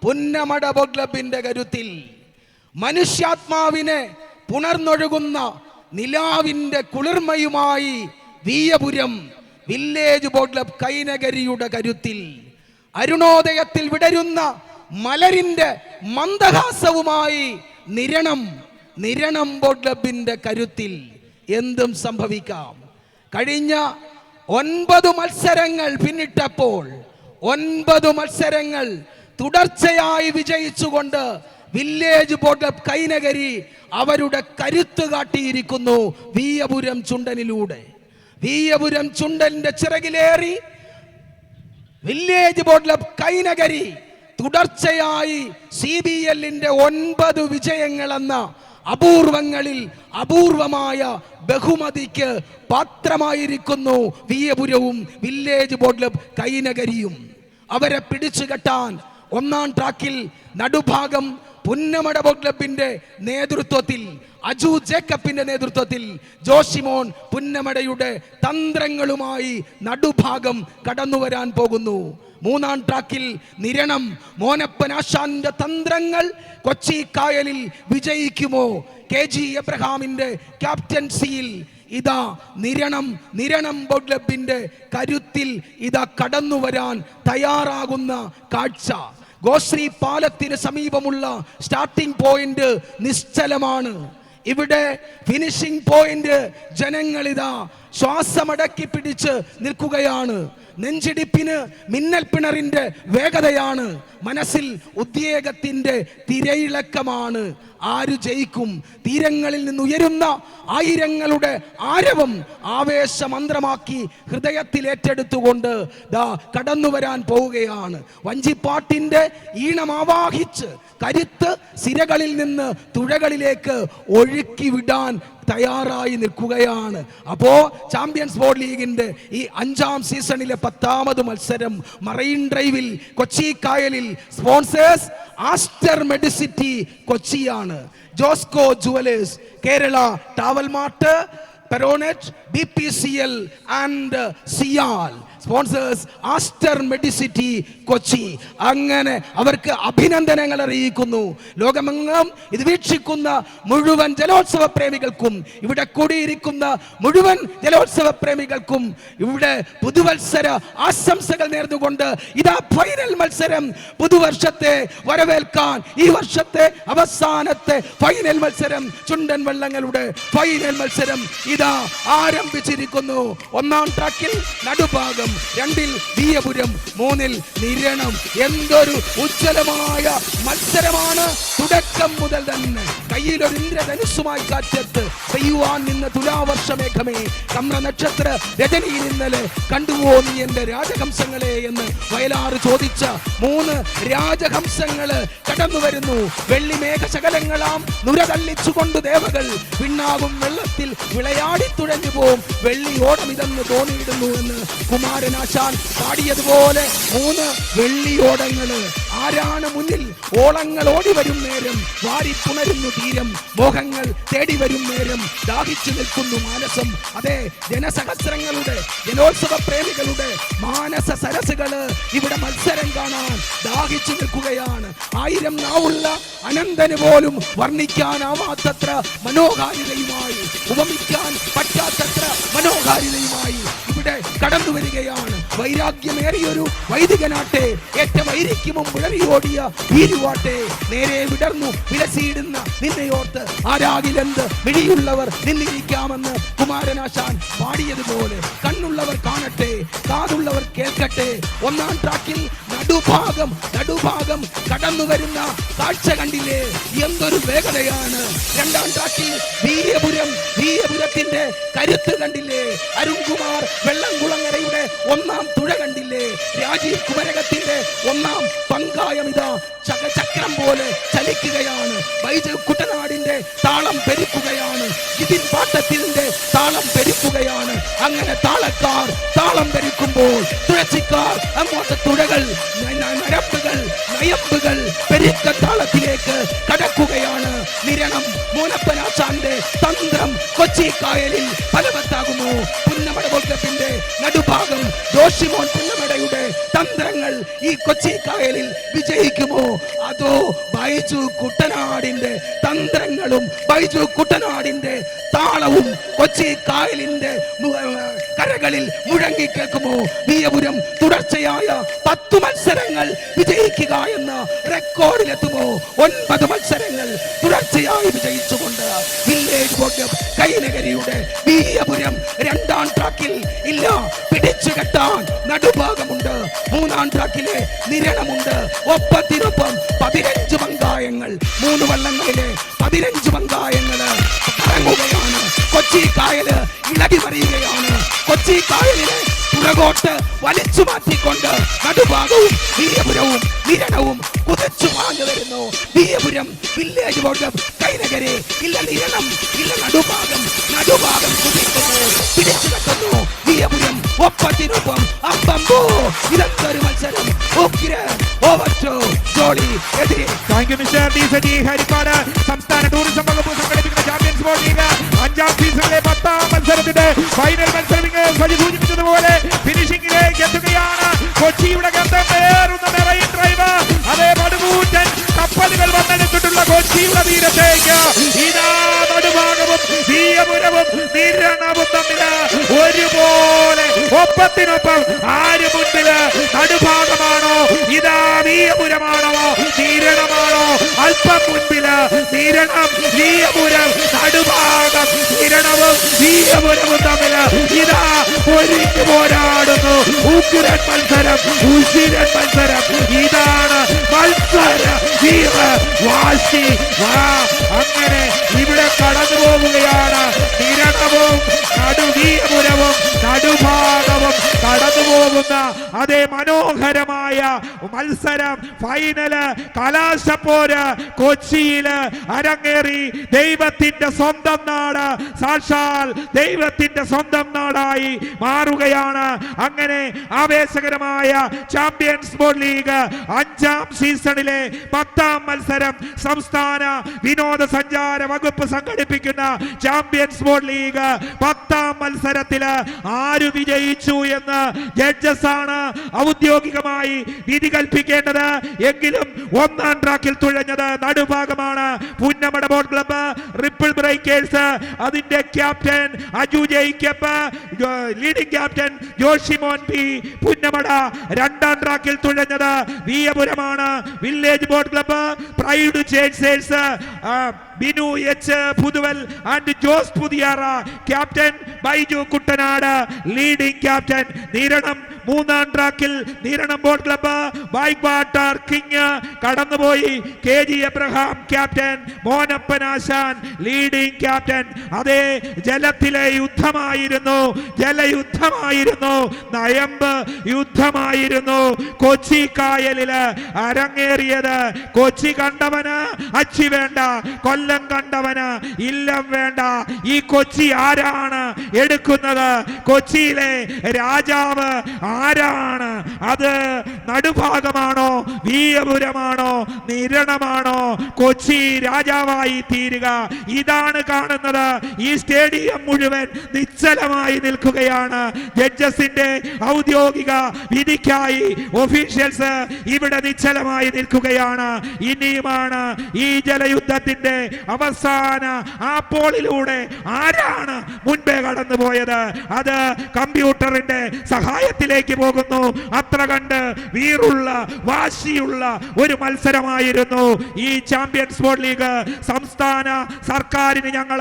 Punnamada boat ക്ലബിന്റെ കരുത്തിൽ മനുഷ്യാത്മാവിനെ പുണർന്നൊഴുകുന്ന നിലാവിന്റെ കുളിർമയുമായി Veeyapuram village boat club കൈനകരിയുടെ കരുത്തിൽ അരുണോദയത്തിൽ വിടരുന്ന മലരിന്റെ മന്ദഹാസവുമായി നിരണം ബോട്ട് ക്ലബിന്റെ കരുത്തിൽ എന്തും സംഭവിക്കാം. കഴിഞ്ഞ 9 മത്സരങ്ങൾ പിന്നിട്ടപ്പോൾ 9 മത്സരങ്ങൾ തുടർച്ചയായി വിജയിച്ചുകൊണ്ട് വില്ലേജ് ബോട്ട് ക്ലബ് കൈനകരി അവരുടെ കരുത്ത് കാട്ടിയിരിക്കുന്നു വീയപുരം ചുണ്ടനിലൂടെ. വീയപുരം ചുണ്ടലിന്റെ ചിറകിലേറി വില്ലേജ് ബോട്ട് ക്ലബ് കൈനകരി തുടർച്ചയായി CBLന്റെ 9 വിജയങ്ങളെന്ന അപൂർവങ്ങളിൽ അപൂർവമായ ബഹുമതിക്ക് പാത്രമായിരിക്കുന്നു വീയപുരവും വില്ലേജ് ബോട്ട് ക്ലബ് കൈനകരിയും. അവരെ പിടിച്ചുകെട്ടാൻ ഒന്നാം ട്രാക്കിൽ നടുഭാഗം പുന്നമട ബോട്ട് ക്ലബിന്റെ നേതൃത്വത്തിൽ അജു ജേക്കബിന്റെ നേതൃത്വത്തിൽ ജോഷിമോൻ പുന്നമടയുടെ തന്ത്രങ്ങളുമായി നടുഭാഗം കടന്നു വരാൻ പോകുന്നു. മൂന്നാം ട്രാക്കിൽ നിരണം മോനപ്പനാശാന്റെ തന്ത്രങ്ങൾ കൊച്ചി കായലിൽ വിജയിക്കുമോ? KG എബ്രഹാമിന്റെ ക്യാപ്റ്റൻസിയിൽ ഇതാ നിരണം ബോട്ട് ക്ലബിന്റെ കരുത്തിൽ ഇതാ കടന്നു വരാൻ തയ്യാറാകുന്ന കാഴ്ച. ഗോശ്രീ പാലത്തിന് സമീപമുള്ള സ്റ്റാർട്ടിംഗ് പോയിന്റ് നിശ്ചലമാണ്. ഇവിടെ ഫിനിഷിംഗ് പോയിന്റ് ജനങ്ങളിതാ ശ്വാസമടക്കി പിടിച്ച് നിൽക്കുകയാണ്. നെഞ്ചിടിപ്പിന് മിന്നൽ പിണറിന്റെ വേഗതയാണ്. മനസ്സിൽ ഉദ്വേഗത്തിന്റെ തിരയിളക്കമാണ്. ആര് ജയിക്കും? തീരങ്ങളിൽ നിന്ന് ഉയരുന്ന ആയിരങ്ങളുടെ ആരവം ആവേശമന്ത്രമാക്കി ഹൃദയത്തിൽ ഏറ്റെടുത്തുകൊണ്ട് ദാ കടന്നു വരാൻ പോവുകയാണ്. വഞ്ചിപ്പാട്ടിന്റെ ഈണമാവാഹിച്ച് കരുത്ത് സിരകളിൽ നിന്ന് തുഴകളിലേക്ക് ഒഴുക്കി വിടാൻ തയ്യാറായി നിൽക്കുകയാണ്. അപ്പോ ചാമ്പ്യൻസ് ബോട്ട് ലീഗിന്റെ ഈ 5ാം സീസണിലെ 10ാമത് മത്സരം മറൈൻ ഡ്രൈവിൽ കൊച്ചി കായലിൽ. സ്പോൺസേഴ്സ് ആസ്റ്റർ മെഡിസിറ്റി കൊച്ചിയാണ്, Josco jewellers, Kerala travel mart, പെരോനെറ്റ്, BPCL and CIAL. Sponsors Aster Medcity Kochi. അങ്ങനെ അവർക്ക് അഭിനന്ദനങ്ങൾ അറിയിക്കുന്നു. ലോകമെങ്ങും ഇത് വീക്ഷിക്കുന്ന മുഴുവൻ ജലോത്സവ പ്രേമികൾക്കും ഇവിടെ കൂടിയിരിക്കുന്ന മുഴുവൻ ജലോത്സവ പ്രേമികൾക്കും ഇവിടെ പുതുവത്സര ആശംസകൾ നേർന്നുകൊണ്ട് ഇതാ ഫൈനൽ മത്സരം. പുതുവർഷത്തെ വരവേൽക്കാൻ ഈ വർഷത്തെ അവസാനത്തെ ഫൈനൽ മത്സരം, ചുണ്ടൻ വള്ളങ്ങളുടെ ഫൈനൽ മത്സരം ഇതാ ആരംഭിച്ചിരിക്കുന്നു. ഒന്നാം ട്രാക്കിൽ നടുഭാഗം, 2ൽ വീയപുരം, 3ൽ നിരണം. എന്തൊരു ഉജ്ജ്വലമായ മത്സരമാണ്. തുടക്കം മുതൽ തന്നെ കയ്യിലൊരു ഇന്ദ്രധനുസ്സുമായി കാറ്റത്ത് പെയ്യുവാൻ നിന്ന തുലാവർഷമേഘമേ, കമ്ര നക്ഷത്ര രജനിയിൽ ഇന്നലെ കണ്ടുവോ നീ എന്റെ രാജഹംസങ്ങളെ എന്ന് വയലാറ് ചോദിച്ച 3 രാജഹംസങ്ങള് കടന്നു വരുന്നു. വെള്ളിമേഘ ശകലങ്ങളാം നുര തള്ളിച്ചുകൊണ്ട് ദേവകൾ പിണ്ണാകും വെള്ളത്തിൽ വിളയാടി തുഴഞ്ഞു പോവും. വെള്ളി ഓടമിതെന്ന് തോന്നിയിടുന്നു എന്ന് കുമാരനാശാൻ പാടിയതുപോലെ 3 വെള്ളിയോടങ്ങള്. ആരാണ് മുന്നിൽ? ഓളങ്ങൾ ഓടി വരും നേരം, വാരിപ്പുണരുന്നു തീരം, മോഹങ്ങൾ തേടി വരും നേരം, ദാഹിച്ചു നിൽക്കുന്നു മാനസം. അതെ, ജനസഹസ്രങ്ങളുടെ ജലോത്സവ പ്രേമികളുടെ മാനസ സരസുകള് ഇവിടെ മത്സരം കാണാൻ ദാഹിച്ചു നിൽക്കുകയാണ്. 1000 നാവുള്ള അനന്തന് പോലും വർണ്ണിക്കാനാവാത്തത്ര മനോഹാരിതയുമായി, ഉപമിക്കാൻ പറ്റാത്തത്ര മനോഹാരിതയുമായി ഇവിടെ കടന്നു വരികയാണ്. വൈരാഗ്യമേറിയൊരു വൈദികനാട്ടെ, ഏറ്റ വൈരിക്കുമും വിളറിയോടിയ ഭീരുവാട്ടെ, നേരെ വിടർന്നു വിലസിയിടുന്ന നിന്നെയോർത്ത് ആരാകിലെന്ത് മിഴിയുള്ളവർ നിന്നിരിക്കാമെന്ന് കുമാരനാശാൻ പാടിയതുപോലെ കണ്ണുള്ളവർ കാണട്ടെ, കാതുള്ളവർ കേൾക്കട്ടെ. ഒന്നാം ട്രാക്കിൽ നടുഭാഗം കടന്നു വരുന്ന കാഴ്ച കണ്ടില്ലേ? എന്തൊരു വേഗതയാണ്. 2ാം ട്രാക്കിൽ വീയപുരത്തിന്റെ കരുത്ത് കണ്ടില്ലേ? അരുൺകുമാർ വെള്ളംകുളങ്ങരയുടെ 1ാം തുഴ കണ്ടില്ലേ? രാജീവ് കുമരകത്തിന്റെ 1ാം പങ്കായമിതാ ചക്രം പോലെ ചലിക്കുകയാണ്. ബൈജു കുട്ടനാടിന്റെ താളം പെരുക്കുകയാണ്. ജിതിൻ പാട്ടത്തിന്റെ താളം പെരുക്കുകയാണ്. അങ്ങനെ താളക്കാർ താളം പെരുക്കുമ്പോൾ തുഴച്ചിക്കാർ അങ്ങോട്ട് തുഴകൾ, നയമ്പുകൾ പെരുക്കത്താളത്തിലേക്ക് കടക്കുകയാണ്. നിരണം മോനപ്പനാശാന്റെ തന്ത്രം കൊച്ചി കായലിൽ ഫലവത്താകുമോ? പുന്നമട ബോട്ട് ക്ലബിന്റെ നടുഭാഗം ജോഷിമോൻ പുന്നമടയുടെ തന്ത്രങ്ങൾ ഈ കൊച്ചി കായലിൽ വിജയിക്കുമോ? അതോ ബൈജു കുട്ടനാടിന്റെ തന്ത്രങ്ങളും ബൈജു കുട്ടനാടിന്റെ താളവും കൊച്ചി കായലിന്റെ കരകളിൽ മുഴങ്ങി കേൾക്കുമോ? വിയപുരം തുടർച്ചയായ 10 മത്സരങ്ങൾ വിജയിക്കുക എന്ന റെക്കോർഡിലെത്തുമോ? 9 മത്സരങ്ങൾ തുടർച്ചയായി വിജയിച്ചുകൊണ്ട് വില്ലേജ് ബോർഡ് കൈനകരിയുടെ വിയപുരം 2ാം ട്രാക്കിൽ ഇല്ല. പിടിച്ചു കെട്ടാൻ നടുഭാഗമുണ്ട്. 3ാം ട്രാക്കിലെ നിരണമുണ്ട്. ഒപ്പത്തിനൊപ്പം 15 പങ്കായങ്ങൾ, 3 വള്ളങ്ങളിലെ 15 പങ്കായങ്ങള് കറങ്ങുകയാണ്. കൊച്ചി കായല് ഇളകി മറിയുകയാണ്. കൊച്ചി കായലിനെ പുറകോട്ട് വലിച്ചു മാറ്റിക്കൊണ്ട് നടുഭാഗവും വിയപുരവും നിരണവും കുതിച്ചു മാഞ്ഞു വരുന്നു. വിയപുരം വില്ലേജ് ബോർഡ് കൈനകരെ ഇല്ല, നിരണം ഇല്ല, നടുഭാഗം കുതിക്കുന്നു, പിടിച്ചു കെട്ടുന്നു. വിയപുരം ഒപ്പത്തിനൊപ്പം അമ്പമ്പോ. ഇതൊരു മത്സരം. സംസ്ഥാന ടൂറിസം വകുപ്പ് സംഘടിപ്പിക്കുന്ന ചാമ്പ്യൻസ് ബോർഡ് ലീഗ് 5ാം സീസണിലെ 10ാം മത്സരത്തിന്റെ ഫൈനൽ മത്സരം സൂചിപ്പിച്ചതുപോലെ ഫിനിഷിംഗിലേക്ക് എത്തുകയാണ്. കൊച്ചിയുടെ ഗന്ധമേറുന്ന മെറൈൻ ഡ്രൈവ്, അതേ പടുകൂറ്റൻ കപ്പലുകൾ വന്നെടുത്തിട്ടുള്ള കൊച്ചിയുടെ തീരത്തേക്ക് ഇതാ നടുഭാഗവും വിയപുരവും നിരണവും തമ്മില് ഒരുപോലെ ഒപ്പത്തിനൊപ്പം. ആര് മുൻപില്? നടുഭാഗമാണോ? ഇതാ വിയപുരമാണോ? നിരണമാണോ? അല്പം മുൻപില് നിരണം, വിയപുരം, നടുഭാഗം നിരണവും വിയപുരവും തമ്മില് ഇതാ ഒരുങ്ങി പോരാടുന്നു. ഉഗ്രൻ മത്സരം, ഉശിരൻ മത്സരം. ഇതാണ് മത്സര വീര വാശി. അങ്ങനെ ഇവിടെ കടന്നു പോവുകയാണ്. നിരണവും നടുവിയപുരവും നടുഭാഗവും കടന്നു പോകുന്ന അതേ മനോഹരമായ മത്സരം. ഫൈനല് കലാശപ്പോര് കൊച്ചിയില് അരങ്ങേറി. ദൈവത്തിന്റെ സ്വന്തം നാട് സാക്ഷാൽ ദൈവത്തിന്റെ സ്വന്തം നാടായി മാറുകയാണ്. അങ്ങനെ ആവേശകരമായ ചാമ്പ്യൻസ് ബോർഡ് ലീഗ് 5ാം സീസണിലെ 10ാം മത്സരം സംസ്ഥാന വിനോദസഞ്ചാര വകുപ്പ് സംഘടിപ്പിക്കുന്ന ചാമ്പ്യൻസ് ബോർഡ് ലീഗ് 10ാം മത്സരത്തില് ആര് വിജയിച്ചു എന്ന് ജഡ്ജസ് ആണ് ഔദ്യോഗികമായി വിധി കൽപ്പിക്കേണ്ടത്. എങ്കിലും 1ാം ട്രാക്കിൽ തുഴഞ്ഞത് നടുഭാഗമാണ്. Punnamada boat club ripple breakers, അതിന്റെ captain Aju Jacob, leading captain Joshimon P. Punnamada 2ാം ട്രാക്കിൽ തുഴഞ്ഞത് വിയപുരമാണ്. Village boat club pride chasers Binu H Puthuval and Jose Puthiyara, captain Baiju Kuttanad, leading captain. Niranam 3ാം ട്രാക്കിൽ Niranam boat club bike water king കടന്നുപോയി. KG എബ്രഹാം ക്യാപ്റ്റൻ, മോനപ്പനാശാൻ ലീഡിംഗ് ക്യാപ്റ്റൻ. അതേ ജലത്തിലെ യുദ്ധമായിരുന്നു, ജലയുദ്ധമായിരുന്നു, നയമ്പ് യുദ്ധമായിരുന്നു. കൊച്ചി കായലില് അരങ്ങേറിയത്. കൊച്ചി കണ്ടവന് അച്ചി വേണ്ട, കൊല്ലം കണ്ടവന് ഇല്ലം വേണ്ട. ഈ കൊച്ചി ആരാണ് എടുക്കുന്നത്? കൊച്ചിയിലെ രാജാവ് ആരാണ്? അത് നടുഭാഗമാണോ? വിയപുരമാണോ? നിരണമാണോ? കൊച്ചി രാജാവായി തീരുക. ഇതാണ് കാണുന്നത്. ഈ സ്റ്റേഡിയം മുഴുവൻ നിശ്ചലമായി നിൽക്കുകയാണ്. ജഡ്ജസിന്റെ ഔദ്യോഗിക വിധിക്കായി ഒഫീഷ്യൽസ് ഇവിടെ നിശ്ചലമായി നിൽക്കുകയാണ്. ഇനിയുമാണ് ഈ ജലയുദ്ധത്തിന്റെ അവസാന ആ പോളിലൂടെ ആരാണ് മുൻപേ കടന്നുപോയത്? അത് കമ്പ്യൂട്ടറിന്റെ സഹായത്തിലേക്ക് പോകുന്നു. അത്ര കണ്ട് വീറുള്ള വാശിയുള്ള ഒരു മത്സരമായിരുന്നു ഈ ചാമ്പ്യൻസ് ബോർഡ് ലീഗ്. സംസ്ഥാന സർക്കാരിന് ഞങ്ങൾ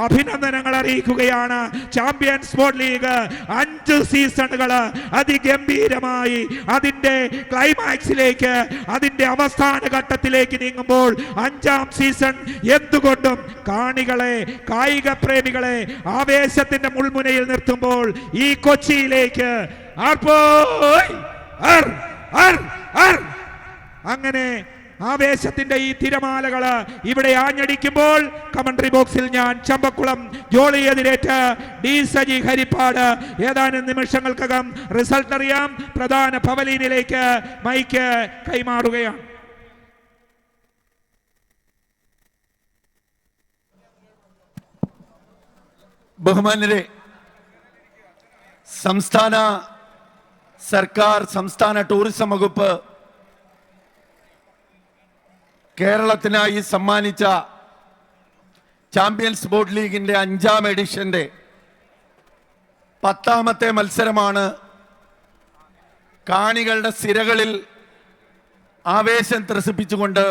അഭിനന്ദനങ്ങൾ അറിയിക്കുകയാണ്. ചാമ്പ്യൻസ് ബോർഡ് ലീഗ് 5 സീസണുകൾ അതിഗംഭീരമായി അതിന്റെ ക്ലൈമാക്സിലേക്ക്, അതിന്റെ അവസാന ഘട്ടത്തിലേക്ക് നീങ്ങുമ്പോൾ 5ാം സീസൺ എന്തുകൊണ്ടും കാണികളെ, കായിക പ്രേമികളെ ആവേശത്തിന്റെ മുൾമുനയിൽ നിർത്തുമ്പോൾ ഈ കൊച്ചിയിലേക്ക് അങ്ങനെ ആവേശത്തിന്റെ ഈ തിരമാലകള് ഇവിടെ ആഞ്ഞടിക്കുമ്പോൾ കമന്ററി ബോക്സിൽ ഞാൻ ചമ്പക്കുളം ജോളി എതിരേറ്റ് ഡി സജി ഹരിപ്പാട്. ഏതാനും നിമിഷങ്ങൾക്കകം റിസൾട്ട് അറിയാം. പ്രധാന പവലീനിലേക്ക് മൈക്ക് കൈമാറുകയാണ്. ബഹുമാന്യരെ, സംസ്ഥാന സർക്കാർ, സംസ്ഥാന ടൂറിസം വകുപ്പ് കേരളത്തിനായി സമ്മാനിച്ച ചാമ്പ്യൻസ് ബോട്ട് ലീഗിന്റെ 5ാം എഡിഷന്റെ 10ാമത്തെ മത്സരമാണ്. കാണികളുടെ സിരകളിൽ ആവേശം ത്രസിപ്പിച്ചുകൊണ്ട്